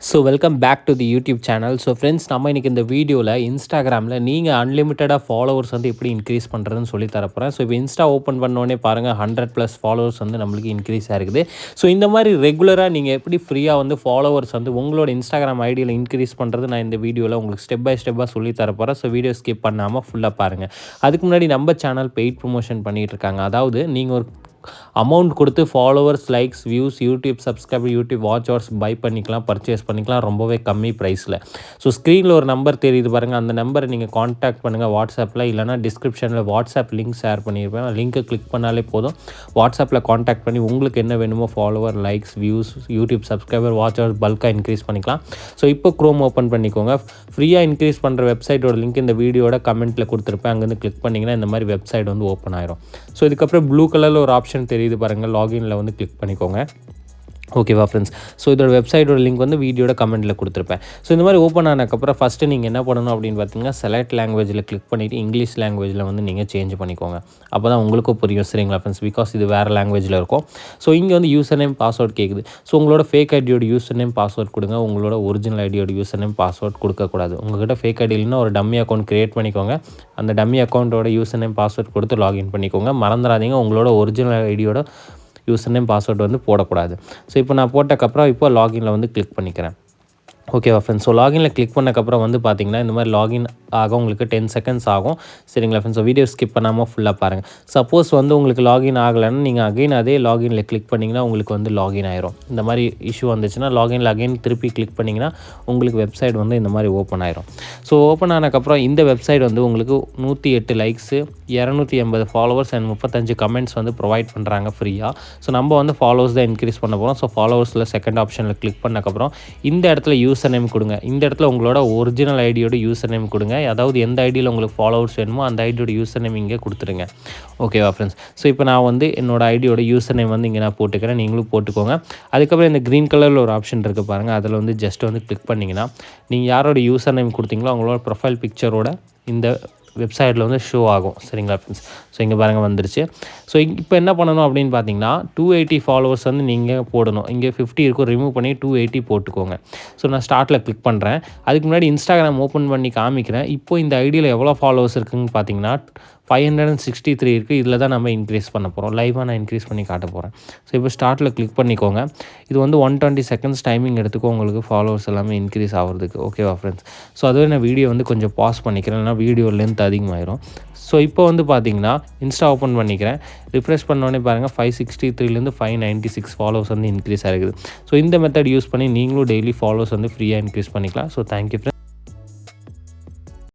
So welcome back to the YouTube channel. So friends, நம்ம இன்றைக்கி இந்த வீடியோவில் இன்ஸ்டாகிராமில் நீங்கள் அன்லிமிட்டடாக ஃபாலோவர்ஸ் வந்து எப்படி இன்க்ரீஸ் பண்ணுறதுன்னு சொல்லி தரப்போகிறேன். ஸோ இப்போ இன்ஸ்டா ஓப்பன் பண்ணோடனே பாருங்கள் 100+ ஃபாலோவர்ஸ் வந்து நம்மளுக்கு இன்க்ரீஸ் ஆகிருக்குது. ஸோ இந்த மாதிரி ரெகுலராக நீங்கள் எப்படி ஃப்ரீயாக வந்து ஃபாலோவர்ஸ் வந்து உங்களோட இன்ஸ்டாகிராம் ஐடியில் இன்க்ரீஸ் பண்ணுறது நான் இந்த வீடியோவில் உங்களுக்கு ஸ்டெப் பை ஸ்டெப்பாக சொல்லி தரப்போகிறேன். ஸோ வீடியோ ஸ்கிப் பண்ணாமல் ஃபுல்லாக பாருங்கள். அதுக்கு முன்னாடி நம்ம சேனல் பெய்ட் ப்ரொமோஷன் பண்ணிகிட்டு இருக்காங்க. அதாவது நீங்கள் ஒரு அமௌண்ட் கொடுத்து followers, likes, views, YouTube subscriber, YouTube watch hours buy பண்ணிக்கலாம், பர்ச்சேஸ் பண்ணிக்கலாம் ரொம்பவே கம்மி ப்ரைஸில். ஸோ ஸ்க்ரீனில் ஒரு நம்பர் தெரியுது பாருங்கள், அந்த நம்பரை நீங்கள் காண்டாக்ட் பண்ணுங்கள் வாட்ஸ்அப்பில். இல்லைனா டிஸ்கிரிப்ஷனில் வாட்ஸ்அப் லிங்க் ஷேர் பண்ணியிருப்பேன். லிங்க்கை கிளிக் பண்ணாலே போதும். வாட்ஸ்அப்பில் காண்டாக்ட் பண்ணி உங்களுக்கு என்ன வேணுமோ follower, likes, views, YouTube subscriber, watch hours பல்காக இன்க்ரீஸ் பண்ணிக்கலாம். ஸோ இப்போ க்ரோம் ஓப்பன் பண்ணிக்கோங்க. ஃப்ரீயாக இன்க்ரீஸ் பண்ணுற வெப்சைட்டோட லிங்க் இந்த வீடியோட கமெண்ட்டில் கொடுத்துருப்பேன். அங்கேருந்து கிளிக் பண்ணிங்கன்னா இந்த மாதிரி வெப்சைட் வந்து ஓப்பன் ஆயிரும். ஸோ இதுக்கப்புறம் ப்ளூ கலரில் ஒரு ஆப்ஷன் தெரியுது பாருங்கள், லாகின்ல வந்து கிளிக் பண்ணிக்கோங்க. ஓகேவா ஃப்ரெண்ட்ஸ்? ஸோ இதோட வெப்சைட்டோட லிங்க் வந்து வீடியோட கமெண்ட்டில் கொடுத்துருப்பேன். ஸோ இந்த மாதிரி ஓப்பன் ஆனதுக்கப்புறம் ஃபஸ்ட்டு நீங்கள் என்ன பண்ணணும் அப்படின்னு பார்த்தீங்கன்னா, செலக்ட் லாங்குவேஜில் கிளிக் பண்ணிவிட்டு இங்கிலீஷ் லாங்குவேஜில் வந்து நீங்கள் சேஞ்ச் பண்ணிக்கோங்க. அப்போ தான் உங்களுக்கும் புரியும், சரிங்களா ஃப்ரெண்ட்ஸ்? பிகாஸ் இது வேறு லாங்குவேஜில் இருக்கும். ஸோ இங்கே வந்து யூசர் நேம் பாஸ்வேர்ட் கேட்குது. ஸோ உங்களோட ஃபேக் ஐடியோட யூசர் நேம் பாஸ்வேர்ட் கொடுங்க. உங்களோட ஒரிஜினல் ஐடியோட யூசர் நேம் பாஸ்வேர்ட் கொடுக்கக்கூடாது. உங்கள்கிட்ட ஃபேக் ஐடி இல்லைன்னா ஒரு டம்மி அக்கௌண்ட் க்ரியேட் பண்ணிக்கோங்க. அந்த டம்மி அக்கௌண்ட்டோட யூசர் நேம் பாஸ்வேர்ட் கொடுத்து லாகின் பண்ணிக்கோங்க. மறந்துடாதீங்க, உங்களோட ஒரிஜினல் ஐடியோட யூசர் நேம் பாஸ்வேர்டு வந்து போடக்கூடாது. ஸோ இப்போ நான் போட்டக்கப்புறம் இப்போ லாகினில் வந்து கிளிக் பண்ணிக்கிறேன். ஓகேவா ஃப்ரெண்ட்ஸ்? ஸோ லாகினில் கிளிக் பண்ணக்கப்புறம் வந்து பார்த்தீங்கன்னா இந்த மாதிரி லாகின் ஆக உங்களுக்கு 10 செகண்ட்ஸ் ஆகும், சரிங்களா ஃப்ரெண்ட்ஸ்? ஸோ வீடியோ ஸ்கிப் பண்ணாமல் ஃபுல்லாக பாருங்கள். சப்போஸ் வந்து உங்களுக்கு லாகின் ஆகலைன்னா நீங்கள் அகைன் அதே லாகினில் கிளிக் பண்ணிங்கன்னா உங்களுக்கு வந்து லாகின் ஆயிரும். இந்த மாதிரி இஷ்யூ வந்துச்சுன்னா லாகினில் அகைன் திருப்பி கிளிக் பண்ணிங்கன்னா உங்களுக்கு வெப்சைட் வந்து இந்த மாதிரி ஓப்பன் ஆயிரும். ஸோ ஓப்பன் ஆனதுக்கப்புறம் இந்த வெப்சைட் வந்து உங்களுக்கு 108 லைக்ஸு, 280 ஃபாலோவர்ஸ் அண்ட் 35 கமெண்ட்ஸ் வந்து ப்ரொவைட் பண்ணுறாங்க ஃப்ரீயாக. ஸோ நம்ம வந்து ஃபாலோவர்ஸ் தான் இன்க்ரீஸ் பண்ண போகிறோம். ஸோ ஃபாலோவர்ஸில் செகண்ட் ஆப்ஷனில் கிளிக் பண்ணக்கப்புறம் இந்த இடத்துல யூசர் நேம் கொடுங்க. இந்த இடத்துல உங்களோட ஒரிஜினல் ஐடியோட யூசர் நேம் கொடுங்க. அதாவது எந்த ஐடியில் உங்களுக்கு ஃபாலோவர்ஸ் வேணுமோ அந்த ஐடியோட யூசர் நேம் இங்கே கொடுத்துருங்க. ஓகேவா ஃப்ரெண்ட்ஸ்? ஸோ இப்போ நான் வந்து என்னோட ஐடியோட யூசர் நேம் வந்து இங்கே நான் போட்டுக்கிறேன், நீங்களும் போட்டுக்கோங்க. அதுக்கப்புறம் இந்த க்ரீன் கலரில் ஒரு ஆப்ஷன் இருக்குது பாருங்கள், அதில் வந்து ஜஸ்ட் வந்து கிளிக் பண்ணிங்கன்னா நீங்கள் யாரோட யூசர் நேம் கொடுத்தீங்களோ அவங்களோட ப்ரொஃபைல் பிக்சரோட இந்த வெப்சைட்டில் வந்து ஷோ ஆகும், சரிங்களா ஃப்ரெண்ட்ஸ்? ஸோ இங்கே பாருங்கள் வந்துருச்சு. ஸோ இப்போ என்ன பண்ணணும் அப்படின்னு பார்த்தீங்கன்னா 280 ஃபாலோவர்ஸ் வந்து நீங்கள் போடணும். இங்கே 50 இருக்கும், ரிமூவ் பண்ணி 280 போட்டுக்கோங்க. ஸோ நான் ஸ்டார்ட்டில் கிளிக் பண்ணுறேன். அதுக்கு முன்னாடி இன்ஸ்டாகிராம் ஓப்பன் பண்ணி காமிக்கிறேன். இப்போது இந்த ஐடியில் எவ்வளோ ஃபாலோவர்ஸ் இருக்குதுன்னு பார்த்தீங்கன்னா 563 இருக்குது. இதில் தான் நம்ம இன்க்ரீஸ் பண்ண போகிறோம். லைவாக நான் இன்க்ரீஸ் பண்ணி காட்ட போகிறேன். ஸோ இப்போ ஸ்டார்ட்டில் கிளிக் பண்ணிக்கோங்க. இது வந்து 120 செகண்ட்ஸ் டைமிங் எடுத்துக்கோ உங்களுக்கு ஃபாலோவர்ஸ் எல்லாமே இன்க்ரீஸ் ஆகிறதுக்கு. ஓகேவா ஃப்ரெண்ட்ஸ்? ஸோ அதுவே நான் வீடியோ வந்து கொஞ்சம் பாஸ் பண்ணிக்கிறேன், இல்லைனா வீடியோ லென்த் அதிகமாகிடும். ஸோ இப்போ வந்து பார்த்தீங்கன்னா இன்ஸ்டா ஓப்பன் பண்ணிக்கிறேன். ரிஃப்ரெஷ் பண்ணோடனே பாருங்கள் 563லேருந்து 596 ஃபாலோவர்ஸ் வந்து இன்க்ரீஸ் ஆகிருக்குது. ஸோ இந்த மெத்தட் யூஸ் பண்ணி நீங்களும் டெய்லி ஃபாலோவர்ஸ் வந்து ஃப்ரீயாக இன்க்ரீஸ் பண்ணிக்கலாம். So thank you friends.